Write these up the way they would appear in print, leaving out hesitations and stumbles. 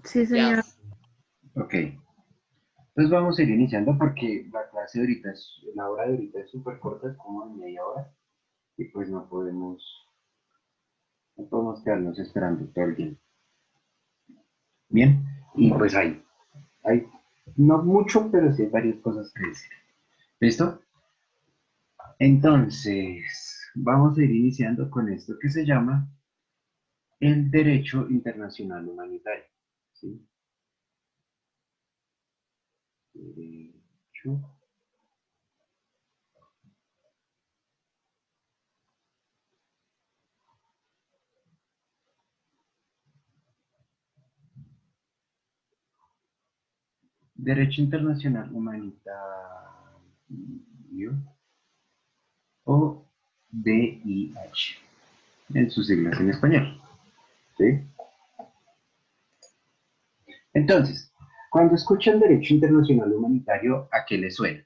Sí, Ya. señor. Ok. Entonces vamos a ir iniciando porque la clase de ahorita la hora de ahorita es súper corta, es como de media hora, y pues no podemos quedarnos esperando todo el tiempo. Bien, y pues hay no mucho, pero sí hay varias cosas que decir. ¿Listo? Entonces, vamos a ir iniciando con esto que se llama el derecho internacional humanitario. ¿Sí? Derecho, derecho internacional humanitario o DIH, en sus siglas en español. ¿Sí? Entonces, cuando escuchan derecho internacional humanitario, ¿a qué le suena?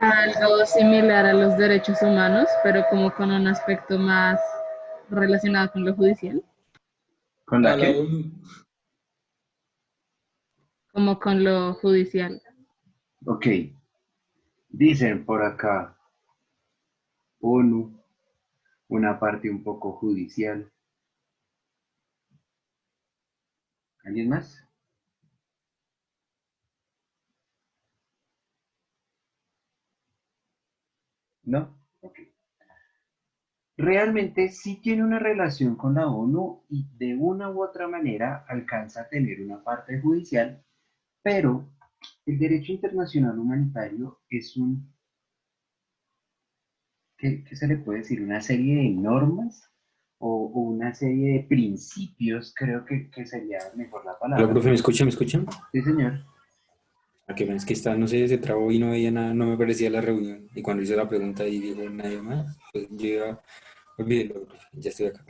Algo similar a los derechos humanos, pero como con un aspecto más relacionado con lo judicial, ¿Con A la la qué? ONU. como con lo judicial. Ok, dicen por acá ONU, una parte un poco judicial. ¿Alguien más? ¿No? Ok. Realmente sí tiene una relación con la ONU y de una u otra manera alcanza a tener una parte judicial, pero el derecho internacional humanitario es ¿qué se le puede decir? Una serie de normas o una serie de principios, creo que sería mejor la Hola, palabra. profe, ¿me escucha? ¿Me escuchan? Sí, señor. A que es que está, no sé, se trabó y no veía nada, no me parecía la reunión. Y cuando hice la pregunta y dijo nadie más, pues yo iba, olvídelo, profe, ya estoy acá.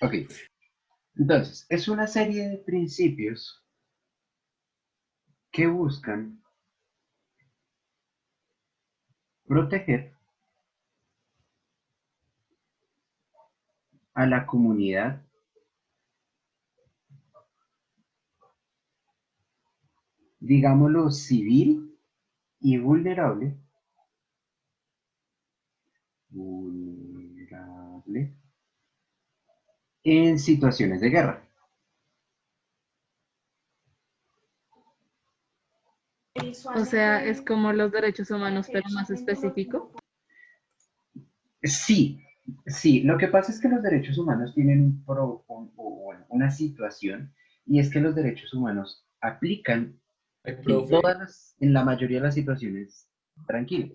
Ok, entonces, es una serie de principios que buscan proteger a la comunidad, digámoslo, civil y vulnerable en situaciones de guerra. O sea, es como los derechos humanos, pero más específico. Sí, sí, lo que pasa es que los derechos humanos tienen bueno, una situación y es que los derechos humanos aplican Ay, en profe. en la mayoría de las situaciones tranquilas.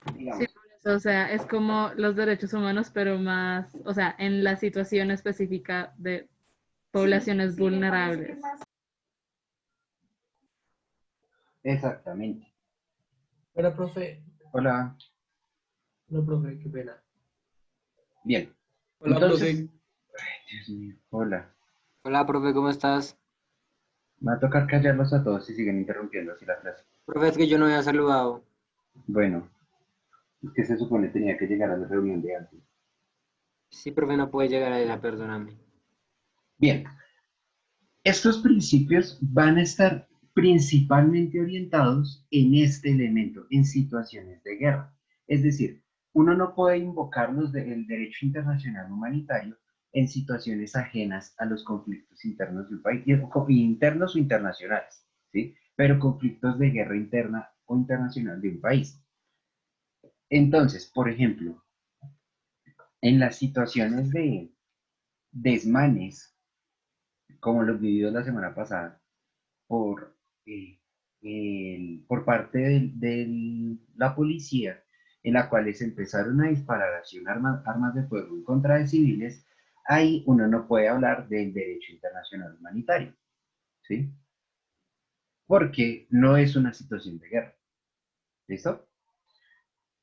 Sí, Digamos, por eso, o sea, es como los derechos humanos, pero más, o sea, en la situación específica de poblaciones vulnerables. exactamente. Hola, profe. Hola, No, profe, qué pena. bien. Hola, Entonces, profe. ay, Dios mío, hola. Hola, profe, ¿cómo estás? Me va a tocar callarlos a todos si siguen interrumpiendo así la clase. Profe, es que yo no había saludado. Bueno, es que se supone tenía que llegar a la reunión de antes. Sí, profe, no puede llegar a esa, perdóname. Bien, estos principios van a estar principalmente orientados en este elemento, en situaciones de guerra. Es decir, uno no puede invocar el derecho internacional humanitario en situaciones ajenas a los conflictos internos de un país, internos o internacionales, ¿sí? Pero conflictos de guerra interna o internacional de un país. Entonces, por ejemplo, en las situaciones de desmanes, como los vividos la semana pasada, por, eh, por parte de la policía, en la cual se empezaron a disparar así armas de fuego en contra de civiles, ahí uno no puede hablar del derecho internacional humanitario, ¿sí? Porque no es una situación de guerra, ¿listo?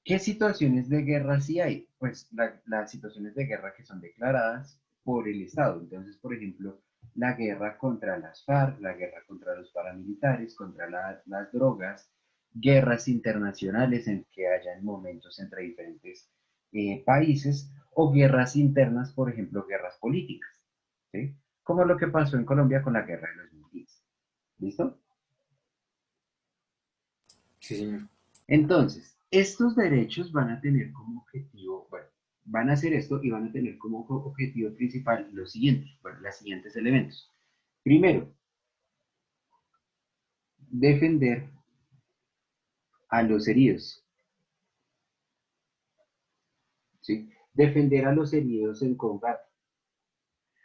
¿Qué situaciones de guerra sí hay? Pues las situaciones de guerra que son declaradas por el Estado. Entonces, por ejemplo, la guerra contra las FARC, la guerra contra los paramilitares, contra las drogas, guerras internacionales en que hayan momentos entre diferentes países, o guerras internas, por ejemplo, guerras políticas, ¿sí? Como lo que pasó en Colombia con la guerra de los 2010. ¿Listo? Sí, señor. Entonces, estos derechos van a tener como objetivo, bueno, van a hacer esto y van a tener como objetivo principal los siguientes, bueno, los siguientes elementos. Primero, defender a los heridos, ¿sí? Defender a los heridos en combate.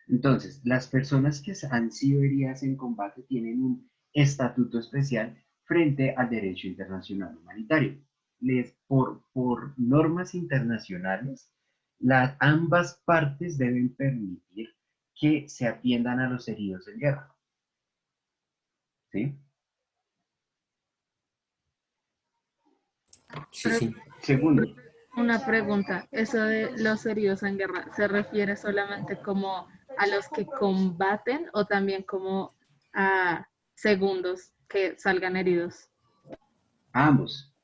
Entonces, las personas que han sido heridas en combate tienen un estatuto especial frente al derecho internacional humanitario. Por normas internacionales, ambas partes deben permitir que se atiendan a los heridos en guerra. ¿Sí? Sí, sí. Segundo, Una pregunta, ¿eso de los heridos en guerra se refiere solamente como a los que combaten o también como a segundos que salgan heridos? ambos.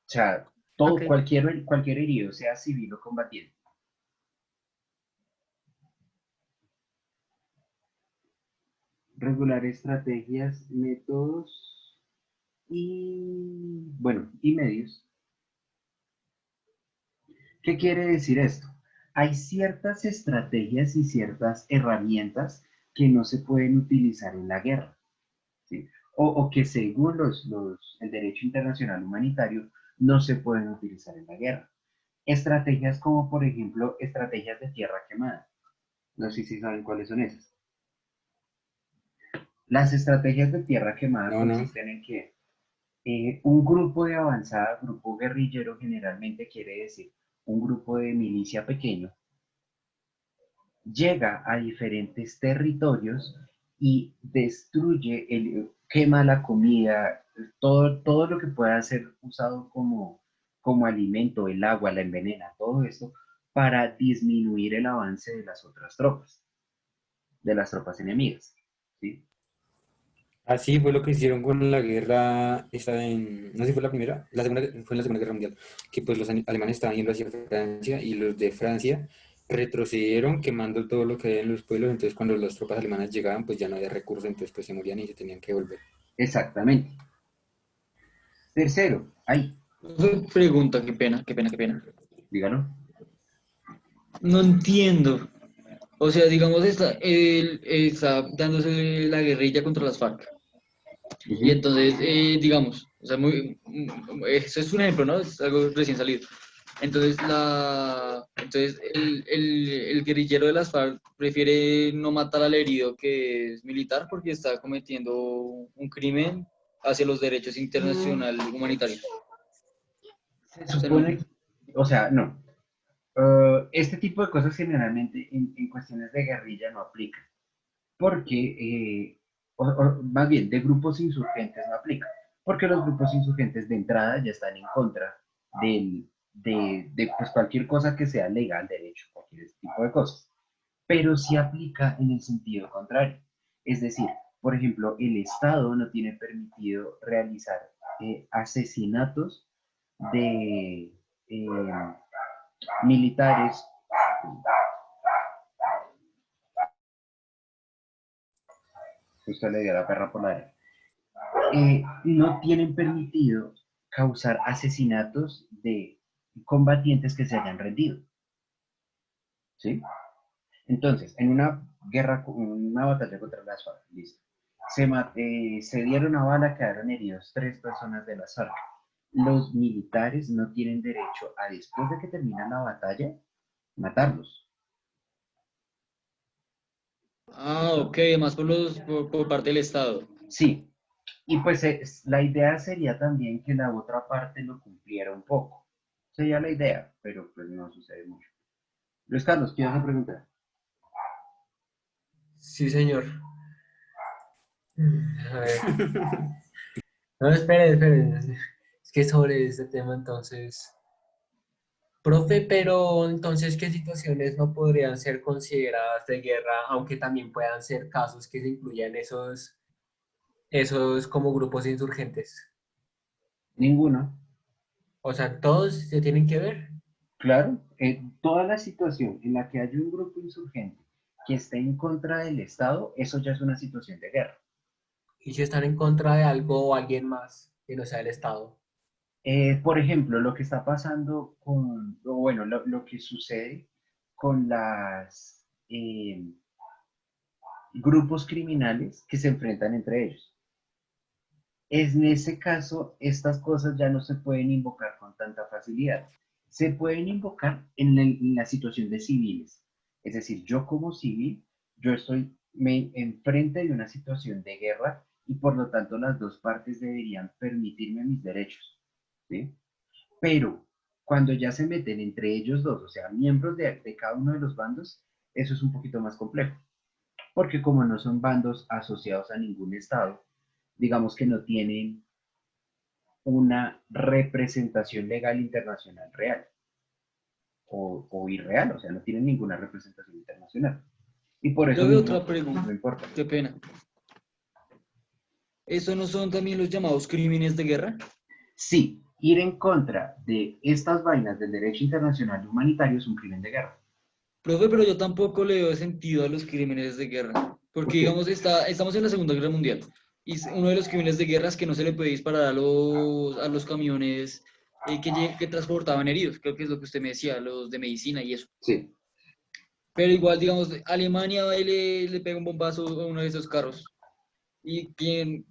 O sea, Ok. cualquier herido, sea civil o combatiente. Regular estrategias, métodos y medios. ¿Qué quiere decir esto? Hay ciertas estrategias y ciertas herramientas que no se pueden utilizar en la guerra, ¿sí? O que según el derecho internacional humanitario no se pueden utilizar en la guerra. Estrategias como, por ejemplo, estrategias de tierra quemada. No sé si saben cuáles son esas. Las estrategias de tierra quemada No, no. consisten en que un grupo de avanzada, grupo guerrillero, generalmente quiere decir un grupo de milicia pequeño, llega a diferentes territorios y destruye, quema la comida, todo lo que pueda ser usado como alimento, el agua, la envenena, todo esto, para disminuir el avance de las otras tropas, de las tropas enemigas. ¿Sí? Así fue lo que hicieron con la guerra, esta en, no sé si fue la primera, la segunda, fue en la Segunda Guerra Mundial, que pues los alemanes estaban yendo hacia Francia y los de Francia retrocedieron quemando todo lo que había en los pueblos, entonces cuando las tropas alemanas llegaban pues ya no había recursos, entonces pues se morían y se tenían que volver. Exactamente. Tercero, ahí, Pregunta, qué pena, qué pena, qué pena. dígalo. No entiendo. O sea, digamos, él está dándose la guerrilla contra las FARC. Y Ujú. entonces, digamos, o sea, eso es un ejemplo, ¿no? Es algo recién salido. Entonces, el guerrillero de las FARC prefiere no matar al herido que es militar porque está cometiendo un crimen hacia los derechos internacionales humanitarios. Se O sea, no. supone, o sea, no. Este tipo de cosas generalmente en cuestiones de guerrilla no aplican, porque, más bien, de grupos insurgentes no aplica, porque los grupos insurgentes de entrada ya están en contra de pues, cualquier cosa que sea legal, derecho, cualquier tipo de cosas, pero sí aplica en el sentido contrario. Es decir, por ejemplo, el Estado no tiene permitido realizar asesinatos de militares. Justo le dio la perra por la derecha. No tienen permitido causar asesinatos de combatientes que se hayan rendido. ¿Sí? Entonces, en una guerra, en una batalla contra las FARC, listo. Se dieron a bala, quedaron heridos 3 personas de las FARC. Los militares no tienen derecho a, después de que termina la batalla, matarlos. Ah, ok, además por parte del Estado. Sí, y pues la idea sería también que la otra parte lo cumpliera un poco. Sería la idea, pero pues no sucede mucho. Luis Carlos, ¿qué vas a preguntar? Sí, señor. A ver. No, espere, espere. Es que sobre este tema entonces... Profe, pero entonces, ¿qué situaciones no podrían ser consideradas de guerra, aunque también puedan ser casos que se incluyan esos como grupos insurgentes? Ninguno. O sea, todos se tienen que ver. Claro, toda la situación en la que hay un grupo insurgente que esté en contra del Estado, eso ya es una situación de guerra. Y si están en contra de algo o alguien más que no sea el Estado. Por ejemplo, lo que está pasando o bueno, lo que sucede con las grupos criminales que se enfrentan entre ellos. En ese caso, estas cosas ya no se pueden invocar con tanta facilidad. Se pueden invocar en la situación de civiles. Es decir, yo como civil, yo estoy enfrente de una situación de guerra y por lo tanto las dos partes deberían permitirme mis derechos. ¿Sí? Pero cuando ya se meten entre ellos dos, o sea, miembros de cada uno de los bandos, eso es un poquito más complejo. Porque como no son bandos asociados a ningún estado, digamos que no tienen una representación legal internacional real o irreal, o sea, no tienen ninguna representación internacional. Y por eso Profe, mismo otra pregunta. no importa. Qué pena. ¿Eso no son también los llamados crímenes de guerra? Sí, ir en contra de estas vainas del derecho internacional humanitario es un crimen de guerra. Profe, pero yo tampoco le doy sentido a los crímenes de guerra. ¿Por Porque, qué? digamos, estamos en la Segunda Guerra Mundial. Y uno de los crímenes de guerra es que no se le puede disparar a los camiones que transportaban heridos. Creo que es lo que usted me decía, los de medicina y eso. Sí. Pero igual, digamos, Alemania va y le pega un bombazo a uno de esos carros. ¿Y quién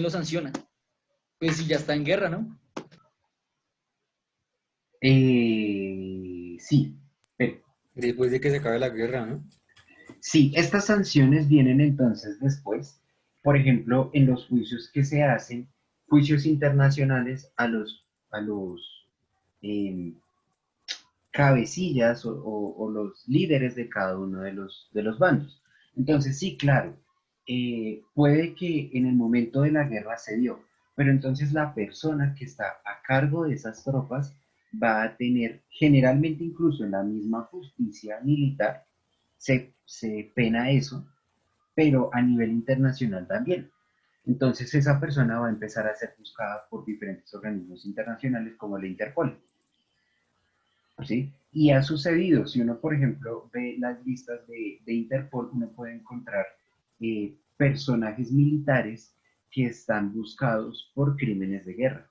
lo sanciona? Pues si ya está en guerra, ¿no? Sí, pero Después de que se acabe la guerra, ¿no? sí, estas sanciones vienen entonces después, por ejemplo, en los juicios que se hacen, juicios internacionales a los eh, cabecillas o los líderes de cada uno de los bandos. Entonces, sí, claro, puede que en el momento de la guerra se dio, pero entonces la persona que está a cargo de esas tropas va a tener, generalmente incluso en la misma justicia militar, se pena eso, pero a nivel internacional también. Entonces esa persona va a empezar a ser buscada por diferentes organismos internacionales como la Interpol. ¿Sí? Y ha sucedido, si uno, por ejemplo, ve las listas de Interpol, uno puede encontrar personajes militares que están buscados por crímenes de guerra.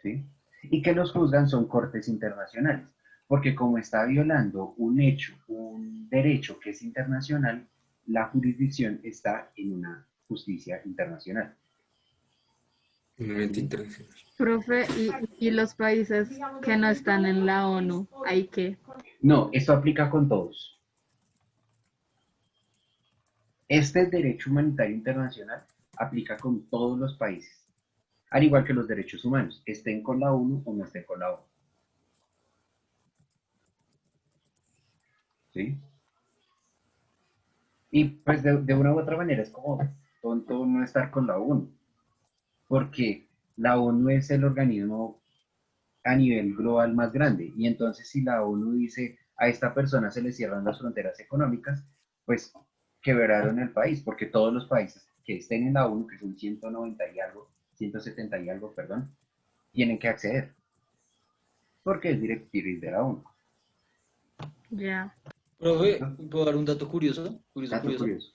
¿Sí? Y que los juzgan son cortes internacionales, porque como está violando un hecho, un derecho que es internacional, la jurisdicción está en una justicia internacional. Un momento ¿Sí? internacional. Profe, y los países que no están en la ONU, ¿hay qué? No, esto aplica con todos. Este derecho humanitario internacional aplica con todos los países, al igual que los derechos humanos, estén con la ONU o no estén con la ONU. ¿Sí? Y pues de una u otra manera es como tonto no estar con la ONU, porque la ONU es el organismo a nivel global más grande. Y entonces si la ONU dice a esta persona se le cierran las fronteras económicas, pues quebraron el país, porque todos los países que estén en la ONU, que son 190 y algo, 170 y algo, perdón, tienen que acceder, porque es directriz de la ONU. Ya. Profe, ¿Listo? ¿puedo dar un dato curioso? Curioso, Dato curioso. curioso.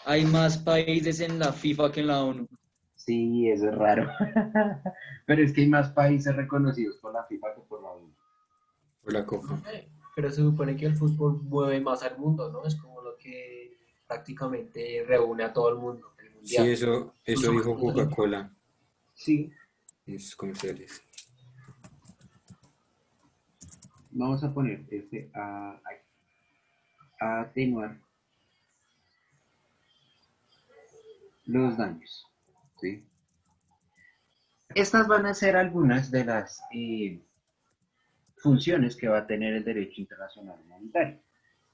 Hay más países en la FIFA que en la ONU. Sí, eso es raro. Pero es que hay más países reconocidos por la FIFA que por la ONU. Por la copa. Pero se supone que el fútbol mueve más al mundo, ¿no? Es como lo que prácticamente reúne a todo el mundo, el Sí, mundial. eso dijo Coca-Cola Sí, en sus comerciales. vamos a poner a atenuar los daños. ¿Sí? Estas van a ser algunas de las funciones que va a tener el derecho internacional humanitario.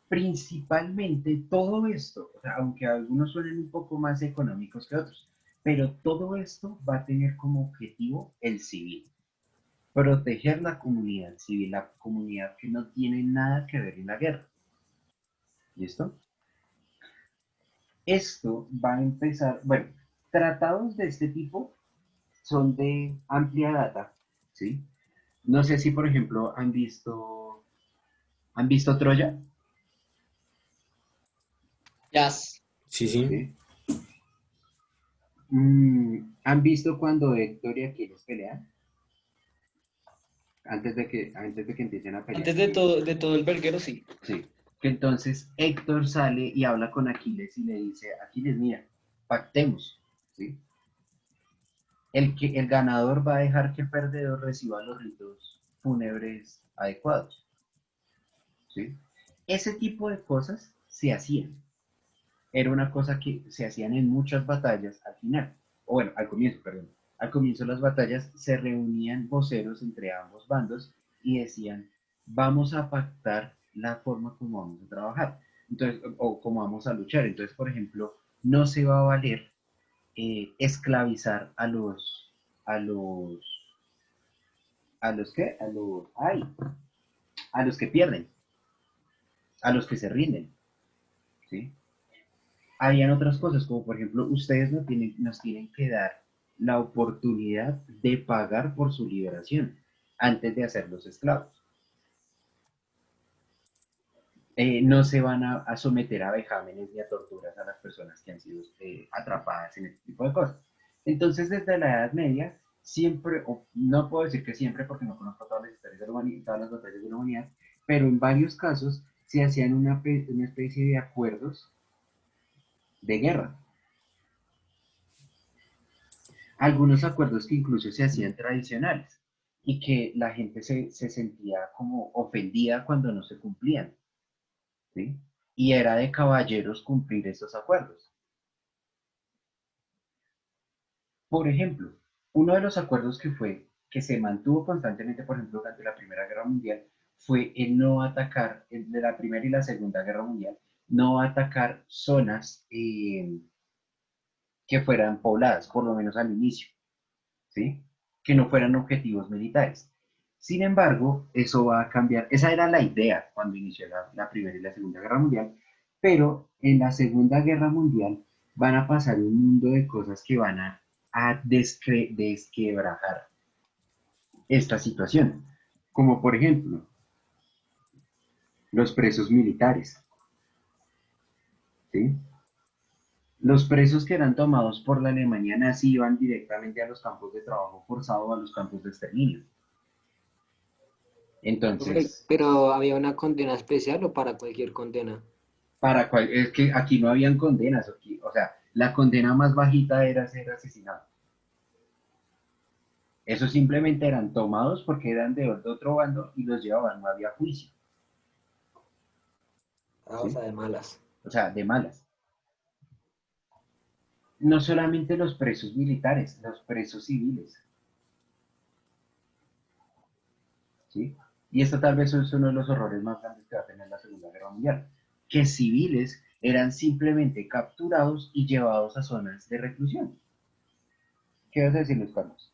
Principalmente todo esto, o sea, aunque algunos suenen un poco más económicos que otros, pero todo esto va a tener como objetivo el civil, proteger la comunidad civil, la comunidad que no tiene nada que ver en la guerra. ¿Listo? Esto va a empezar, bueno, tratados de este tipo son de amplia data, ¿sí? No sé si, por ejemplo, ¿han visto Troya? Jazz. Sí, sí. ¿Sí? ¿Han visto cuando Héctor y Aquiles pelean? Antes de que empiecen a pelear. Antes de todo el verguero, sí. Sí. Que entonces Héctor sale y habla con Aquiles y le dice, Aquiles, mira, pactemos, ¿sí? El ganador va a dejar que el perdedor reciba los ritos fúnebres adecuados, ¿sí? Ese tipo de cosas se hacían. Era una cosa que se hacían en muchas batallas al final, o bueno, al comienzo, perdón. Al comienzo de las batallas se reunían voceros entre ambos bandos y decían, vamos a pactar la forma como vamos a trabajar, entonces, o cómo vamos a luchar. Entonces, por ejemplo, no se va a valer esclavizar a ¿qué? A los que pierden, a los que se rinden, ¿sí? Habían otras cosas, como por ejemplo, ustedes nos tienen que dar la oportunidad de pagar por su liberación antes de hacerlos esclavos. No se van a someter a vejámenes ni a torturas a las personas que han sido atrapadas en este tipo de cosas. Entonces, desde la Edad Media, siempre, o no puedo decir que siempre porque no conozco todas las historias de la humanidad, todas las batallas de la humanidad, pero en varios casos se hacían una especie de acuerdos de guerra. Algunos acuerdos que incluso se hacían tradicionales y que la gente se sentía como ofendida cuando no se cumplían, ¿sí? Y era de caballeros cumplir esos acuerdos. Por ejemplo, uno de los acuerdos que se mantuvo constantemente, por ejemplo, durante la Primera Guerra Mundial, fue el no atacar, el de la Primera y la Segunda Guerra Mundial, no atacar zonas que fueran pobladas, por lo menos al inicio, ¿sí? Que no fueran objetivos militares. Sin embargo, eso va a cambiar. Esa era la idea cuando inició la Primera y la Segunda Guerra Mundial, pero en la Segunda Guerra Mundial van a pasar un mundo de cosas que van a desquebrajar esta situación, como por ejemplo los presos militares, ¿sí? Los presos que eran tomados por la Alemania nazi iban directamente a los campos de trabajo forzado o a los campos de exterminio. Entonces, Pero había una condena especial o para cualquier condena. es que aquí no habían condenas, aquí, o sea, la condena más bajita era ser asesinado. Eso simplemente eran tomados porque eran de otro bando y los llevaban, no había juicio, Ah, o ¿sí? sea, de malas. O sea, de malas. No solamente los presos militares, los presos civiles, ¿sí? Y esto tal vez es uno de los horrores más grandes que va a tener la Segunda Guerra Mundial, que civiles eran simplemente capturados y llevados a zonas de reclusión. ¿Qué vas a decir, Luis Carlos?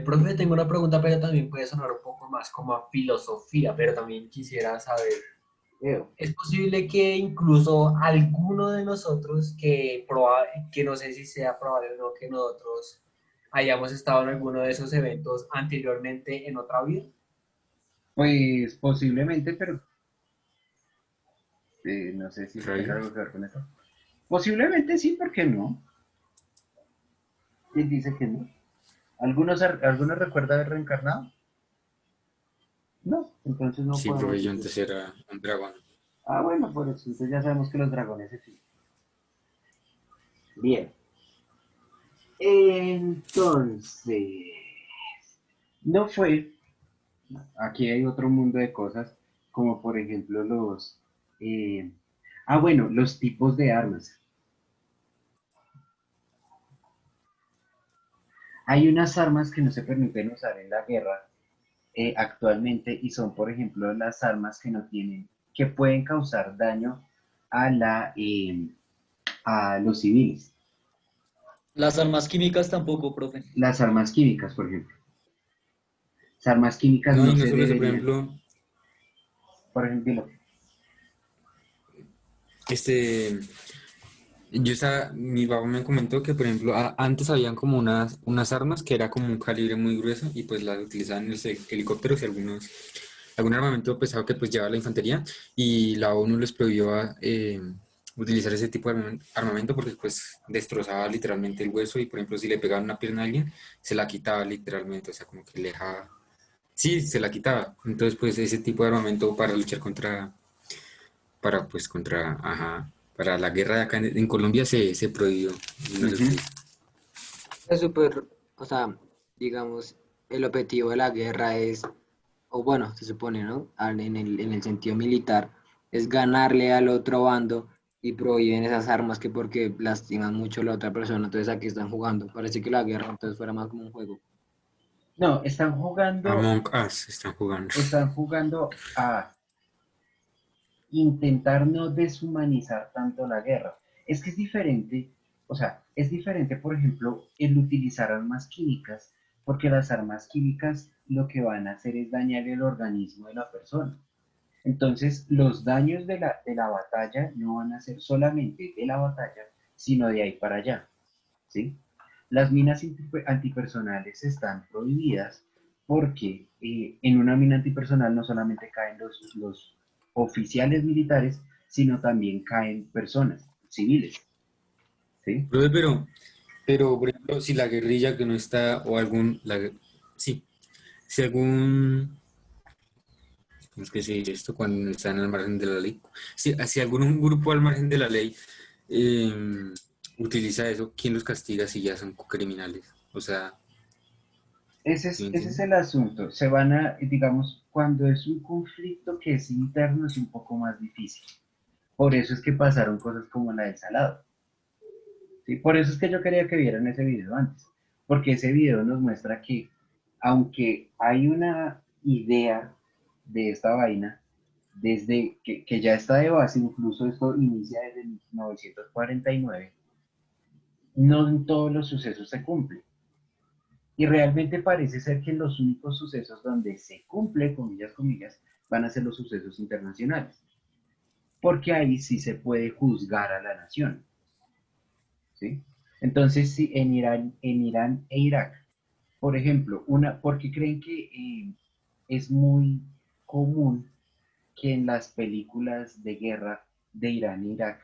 Profe, tengo una pregunta, pero también puede sonar un poco más como a filosofía, pero también quisiera saber, Leo. ¿es posible que incluso alguno de nosotros, que no sé si sea probable o no, que nosotros hayamos estado en alguno de esos eventos anteriormente en otra vida? Pues posiblemente, pero no sé si eso tenga algo ¿Rayos? que ver con eso. Posiblemente sí, ¿por qué no? ¿Quién dice que no? ¿Algunos recuerda haber reencarnado? No, entonces no Sí, podemos profe, yo decir. antes era un dragón. Ah, bueno, por eso, entonces ya sabemos que los dragones existen. Bien, entonces, no fue, aquí hay otro mundo de cosas, como por ejemplo eh, bueno, los tipos de armas. Hay unas armas que no se permiten usar en la guerra actualmente y son, por ejemplo, las armas que pueden causar daño a a los civiles. Las armas químicas tampoco, profe. Las armas químicas, por ejemplo. Las armas químicas No, no y no se solo eso, por deberían, ejemplo, por ejemplo, este, Mi papá me comentó que, por ejemplo, antes habían como unas armas que era como un calibre muy grueso y pues las utilizaban los helicópteros y algún armamento pesado que pues llevaba la infantería y la ONU les prohibió utilizar ese tipo de armamento porque pues destrozaba literalmente el hueso y, por ejemplo, si le pegaban una pierna a alguien, se la quitaba literalmente, o sea, como que le dejaba. Sí, se la quitaba. Entonces, pues ese tipo de armamento para luchar para la guerra de acá en Colombia se prohibió. Y no se Ujú. utiliza. Es súper, o sea, digamos, el objetivo de la guerra es, o bueno, se supone, ¿no? En el sentido militar, es ganarle al otro bando y prohíben esas armas que porque lastiman mucho a la otra persona, entonces aquí están jugando. Parece que la guerra entonces fuera más como un juego. No, Among Us están jugando. están jugando a intentar no deshumanizar tanto la guerra. Es que es diferente, o sea, es diferente, por ejemplo, el utilizar armas químicas, porque las armas químicas lo que van a hacer es dañar el organismo de la persona. Entonces, los daños de la batalla no van a ser solamente de la batalla, sino de ahí para allá, ¿sí? Las minas antipersonales están prohibidas porque en una mina antipersonal no solamente caen los oficiales militares, sino también caen personas civiles, ¿sí? Profe, pero, por ejemplo, si la guerrilla que no está, o sí, si algún, ¿cómo es que se dice esto cuando están al margen de la ley? Si algún grupo al margen de la ley eh, utiliza eso, ¿quién los castiga si ya son criminales? O sea, Ese ¿sí es, me ese es entienden? el asunto. Se van a, digamos, cuando es un conflicto que es interno es un poco más difícil. Por eso es que pasaron cosas como la del Salado. ¿Sí? Por eso es que yo quería que vieran ese video antes, porque ese video nos muestra que aunque hay una idea de esta vaina, desde que ya está de base, incluso esto inicia desde 1949, no en todos los sucesos se cumple. Y realmente parece ser que los únicos sucesos donde se cumple, comillas, comillas, van a ser los sucesos internacionales, porque ahí sí se puede juzgar a la nación. ¿Sí? Entonces, sí, en Irán e Irak, por ejemplo, porque creen que es muy común que en las películas de guerra de Irán e Irak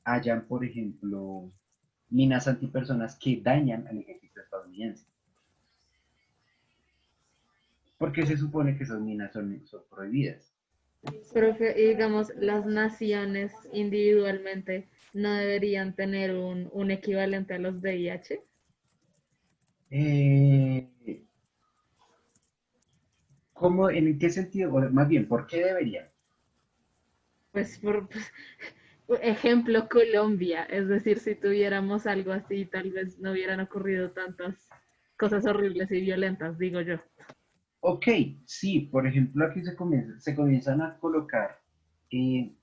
hayan, por ejemplo, minas antipersonas que dañan al ejército estadounidense. Porque se supone que esas minas son prohibidas. Pero que, digamos, las naciones individualmente no deberían tener un equivalente a los VIH. Eh, ¿Cómo, en qué sentido? O más bien, ¿por qué deberían? Pues ejemplo Colombia, es decir, si tuviéramos algo así, tal vez no hubieran ocurrido tantas cosas horribles y violentas, digo yo. Ok, sí, por ejemplo, aquí se comienzan a colocar, eh,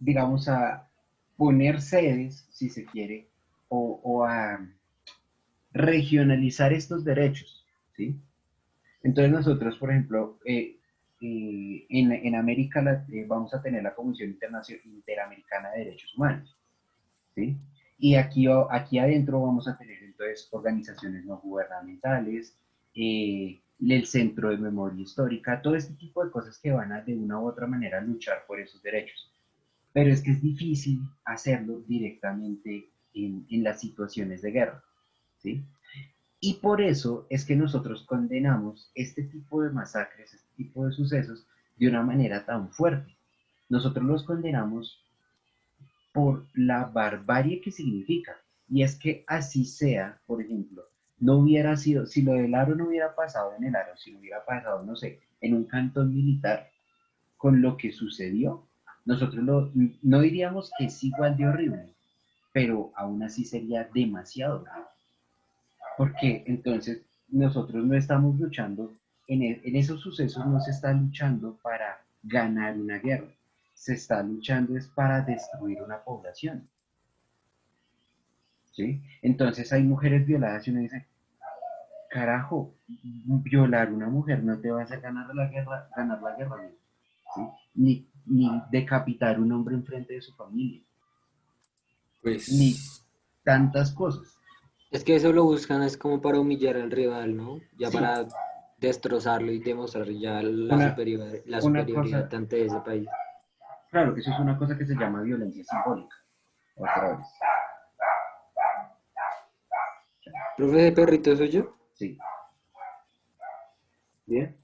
digamos, a poner sedes, si se quiere, o a regionalizar estos derechos, ¿sí? Entonces nosotros, por ejemplo, en América vamos a tener la Comisión Interamericana de Derechos Humanos, ¿sí? Y aquí adentro vamos a tener entonces organizaciones no gubernamentales, el Centro de Memoria Histórica, todo este tipo de cosas que van a de una u otra manera luchar por esos derechos. Pero es que es difícil hacerlo directamente en las situaciones de guerra, ¿sí? Y por eso es que nosotros condenamos este tipo de masacres, este tipo de sucesos de una manera tan fuerte. Nosotros los condenamos por la barbarie que significa. Y es que así sea, por ejemplo, no hubiera sido, si lo del Aro no hubiera pasado en el Aro, si no hubiera pasado, no sé, en un cantón militar, con lo que sucedió, nosotros no diríamos que es igual de horrible, pero aún así sería demasiado grave. Porque entonces nosotros no estamos luchando, en esos sucesos no se está luchando para ganar una guerra, se está luchando es para destruir una población. ¿Sí? Entonces hay mujeres violadas y uno dice, carajo, violar una mujer no te va a hacer ganar la guerra, ¿sí? Ni decapitar un hombre enfrente de su familia. ni Pues, tantas cosas. Es que eso lo buscan es como para humillar al rival, ¿no? Ya Sí, para destrozarlo y demostrar ya una, la una superioridad cosa, ante ese país. claro, eso es una cosa que se llama violencia simbólica. Otra vez, ¿Profe de perrito suyo? sí. Bien.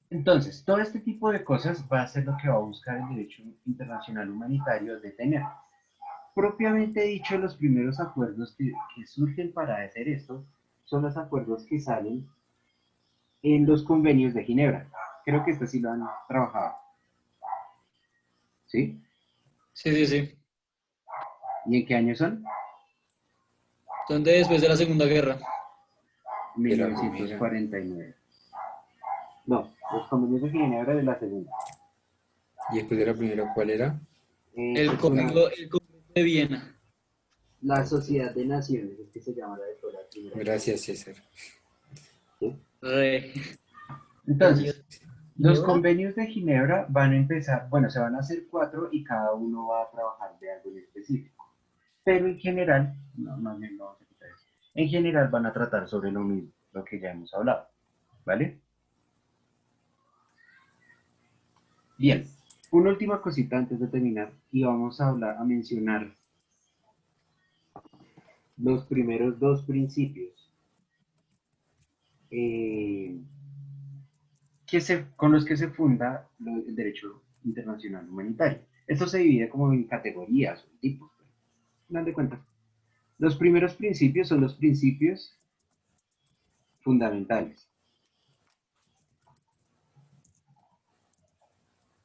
Entonces, todo este tipo de cosas va a ser lo que va a buscar el derecho internacional humanitario detener. Propiamente dicho, los primeros acuerdos que surgen para hacer esto son los acuerdos que salen en los convenios de Ginebra. Creo que esto sí lo han trabajado, ¿sí? Sí, sí, sí. ¿Y en qué año son? Son de después de la Segunda Guerra. de la primera. 1949. No, los convenios de Ginebra de la segunda. Y después de la primera, ¿cuál era? El Son Código, el Código de Viena. la Ok. Sociedad de Naciones, es que se llama la de todas las primeras. Gracias, César. ¿Sí? Re. Entonces, los convenios de Ginebra van a empezar, bueno, se van a hacer 4 y cada uno va a trabajar de algo en específico. Pero en general, no, más bien no vamos a quitar eso. En general van a tratar sobre lo mismo, lo que ya hemos hablado. ¿Vale? Bien, una última cosita antes de terminar y vamos a hablar, a mencionar los primeros dos principios eh, con los que se funda el derecho internacional humanitario. Esto se divide como en categorías o tipos. Dan de cuenta. Los primeros principios son los principios fundamentales,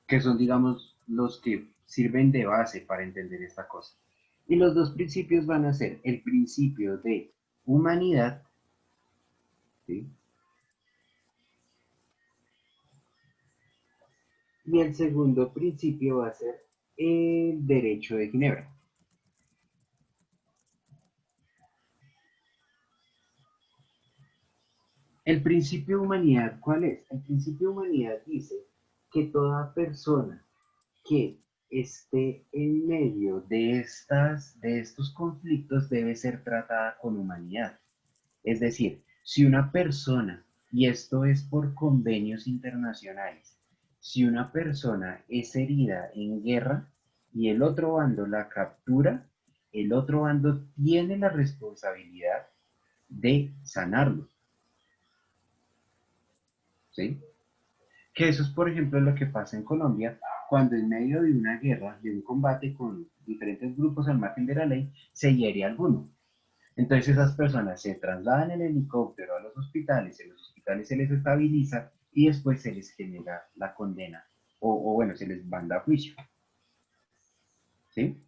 que son, digamos, los que sirven de base para entender esta cosa. Y los dos principios van a ser el principio de humanidad, ¿sí? Y el segundo principio va a ser el derecho de Ginebra. El principio de humanidad, ¿cuál es? El principio de humanidad dice que toda persona que esté en medio de estos conflictos debe ser tratada con humanidad. Es decir, si una persona, y esto es por convenios internacionales, si una persona es herida en guerra y el otro bando la captura, el otro bando tiene la responsabilidad de sanarlo, ¿sí? Que eso es, por ejemplo, lo que pasa en Colombia cuando en medio de una guerra, de un combate con diferentes grupos al margen de la ley, se hiere alguno. Entonces esas personas se trasladan en helicóptero a los hospitales, en los hospitales se les estabiliza y después se les genera la condena o bueno, se les manda a juicio. ¿Sí?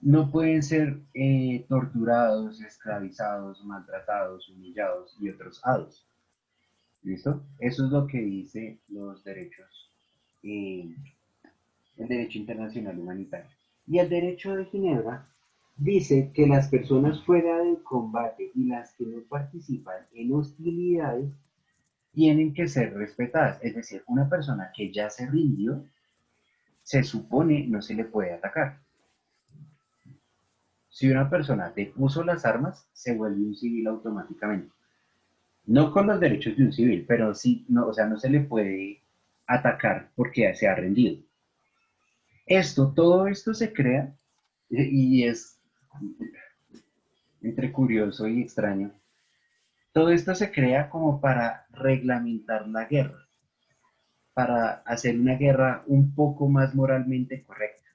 No pueden ser torturados, esclavizados, maltratados, humillados y otros hados. ¿Listo? Eso es lo que dice los derechos, eh, el derecho internacional humanitario. Y el derecho de Ginebra dice que las personas fuera del combate y las que no participan en hostilidades tienen que ser respetadas. Es decir, una persona que ya se rindió, se supone no se le puede atacar. Si una persona depuso las armas, se vuelve un civil automáticamente. No con los derechos de un civil, pero sí, no, o sea, no se le puede atacar porque se ha rendido. Todo esto se crea y es entre curioso y extraño. Todo esto se crea como para reglamentar la guerra, para hacer una guerra un poco más moralmente correcta,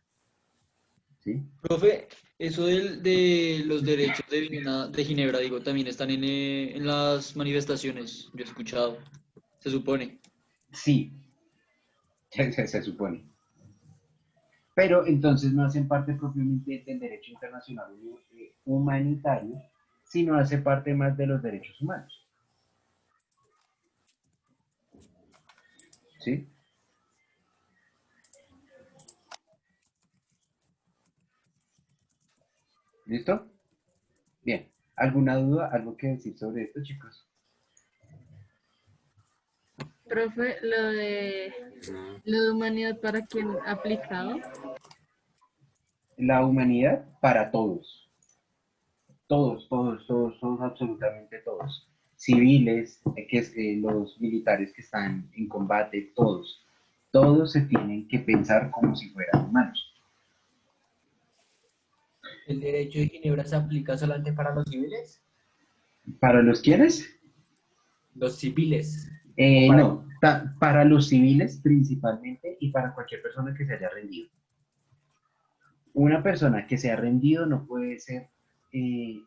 ¿sí? Profe, eso de los derechos de Viena, de Ginebra, digo, también están en las manifestaciones, yo he escuchado, se supone. Sí, se supone. Pero entonces no hacen parte propiamente del derecho internacional humanitario, sino hace parte más de los derechos humanos, ¿sí? ¿Listo? Bien. ¿Alguna duda, algo que decir sobre esto, chicos? Profe, No. lo de humanidad para quién aplicado. La humanidad para todos. Todos, todos, todos, todos, absolutamente todos. Civiles, los militares que están en combate, todos. Todos se tienen que pensar como si fueran humanos. ¿El derecho de Ginebra se aplica solamente para los civiles? ¿Para los quiénes? Los civiles. O para- No, para los civiles principalmente y para cualquier persona que se haya rendido. Una persona que se ha rendido no puede ser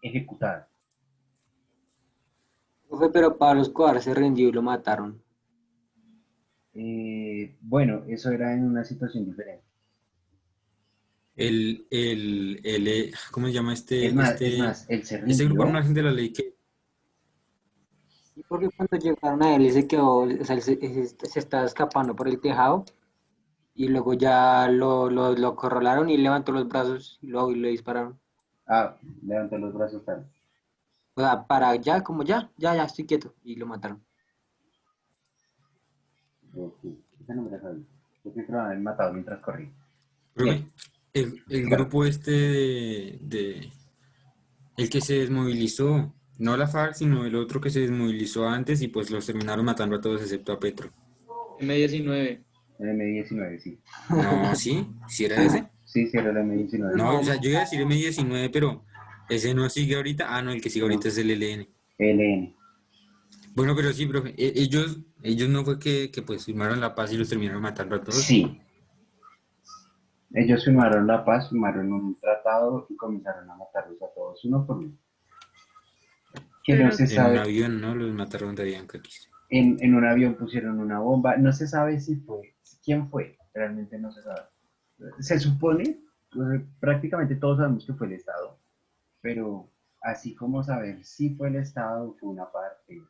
ejecutada. Profe, pero Pablo Escobar se rindió y lo mataron. Bueno, eso era en una situación diferente. ¿Cómo se llama Es más, él se este grupo rindió. al margen de la ley que Y porque cuando llegaron a él, él se quedó, o sea, se estaba escapando por el tejado y luego ya lo acorralaron y él levantó los brazos y le dispararon. Ah, levantó los brazos tal. O sea, para ya, como ya, estoy quieto. Y lo mataron. Ok, ese no me la sabía. Yo creo que lo habían matado mientras corría. profe, Bien, el claro. grupo este el que se desmovilizó, no la FARC, sino el otro que se desmovilizó antes y pues los terminaron matando a todos excepto a Petro. M19. M19, sí. No, sí, sí era ese. Sí, sí, era el M19. No, o No, sea, yo iba a decir M19, pero ese no sigue ahorita. Ah, no, el que sigue ahorita No, es el LN. LN. Bueno, pero sí, profe, ellos no fue que pues firmaron la paz y los terminaron matando a todos. Sí, ellos firmaron la paz, firmaron un tratado y comenzaron a matarlos a todos uno por uno. Que no Pero, se En un sabe, avión, ¿no? Los mataron de Avianca aquí. en un avión pusieron una bomba, no se sabe si fue, quién fue, realmente no se sabe. Se supone, prácticamente todos sabemos que fue el Estado, pero así como saber si fue el Estado, fue una parte,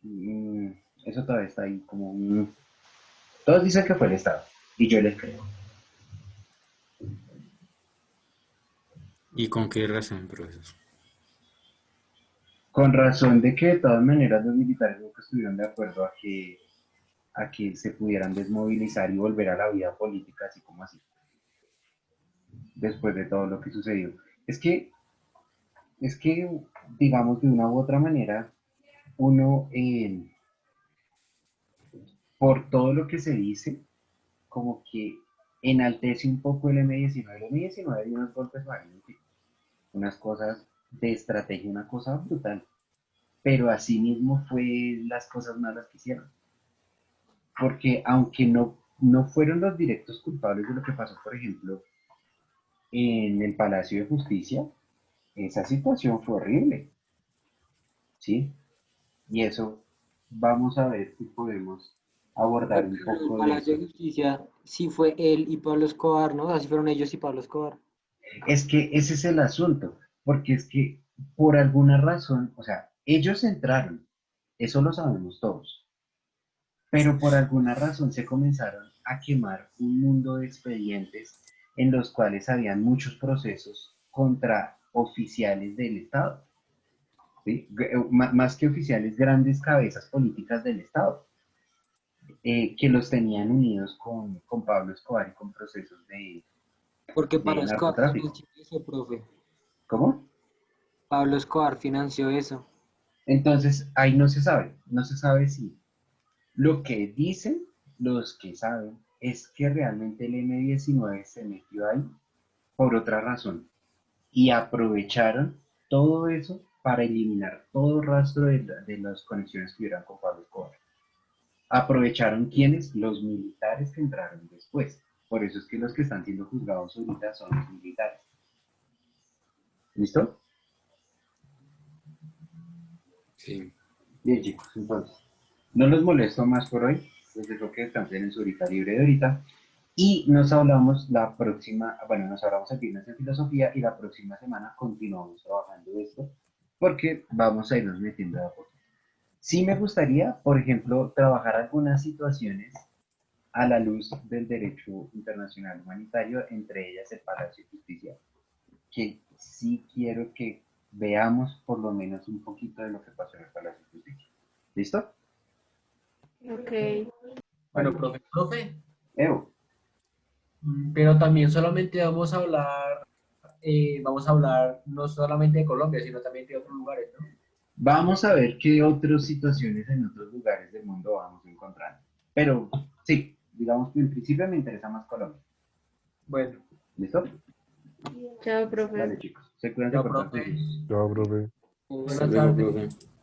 mm, eso todavía está ahí como todos dicen que fue el Estado, y yo les creo. ¿Y con qué razón, profesor? Con razón de que de todas maneras los militares nunca estuvieron de acuerdo a que se pudieran desmovilizar y volver a la vida política así como así, después de todo lo que sucedió. Es que, es que digamos, de una u otra manera, uno, por todo lo que se dice, como que enaltece un poco el M19. El M19 dio unos golpes magníficos, unas cosas de estrategia, una cosa brutal, pero asimismo fue las cosas malas que hicieron. Porque aunque no fueron los directos culpables de lo que pasó, por ejemplo, en el Palacio de Justicia, esa situación fue horrible, ¿sí? Y eso vamos a ver si podemos abordar un Pero en el poco de Palacio eso. de Justicia sí fue él y Pablo Escobar, ¿no? Así fueron ellos y Pablo Escobar. Es que ese es el asunto, porque es que por alguna razón, o sea, ellos entraron, eso lo sabemos todos, pero por alguna razón se comenzaron a quemar un mundo de expedientes en los cuales habían muchos procesos contra oficiales del Estado, ¿sí? Más que oficiales, grandes cabezas políticas del Estado, que los tenían unidos con Pablo Escobar y con procesos Porque de Pablo Escobar narcotráfico. financió eso, profe. ¿Cómo? Pablo Escobar financió eso. Entonces, ahí no se sabe si lo que dicen los que saben es que realmente el M19 se metió ahí por otra razón y aprovecharon todo eso para eliminar todo rastro de las conexiones que hubieran con Pablo Escobar. Aprovecharon quienes, los militares que entraron después. Por eso es que los que están siendo juzgados ahorita son los militares. ¿Listo? Sí. Bien, chicos, entonces, no los molesto más por hoy. Les dejo que descansen en su horita libre de ahorita. Y nos hablamos la próxima, bueno, nos hablamos el viernes de filosofía y la próxima semana continuamos trabajando esto porque vamos a irnos metiendo de a poco. Sí me gustaría, por ejemplo, trabajar algunas situaciones a la luz del derecho internacional humanitario, entre ellas el Palacio de Justicia, que sí quiero que veamos por lo menos un poquito de lo que pasó en el Palacio de Justicia. ¿Listo? ok. Bueno, Bueno, profe, Evo, pero también solamente vamos a hablar vamos a hablar no solamente de Colombia, sino también de otros lugares, ¿no? Vamos a ver qué otras situaciones en otros lugares del mundo vamos encontrando. Pero sí, digamos que en principio me interesa más Colombia. Bueno, ¿Listo? Chao, profe. Vale, chicos. Se cuidan, se chao, portan profe. bien. Chao, profe. Hasta Buenas luego, tardes. profe.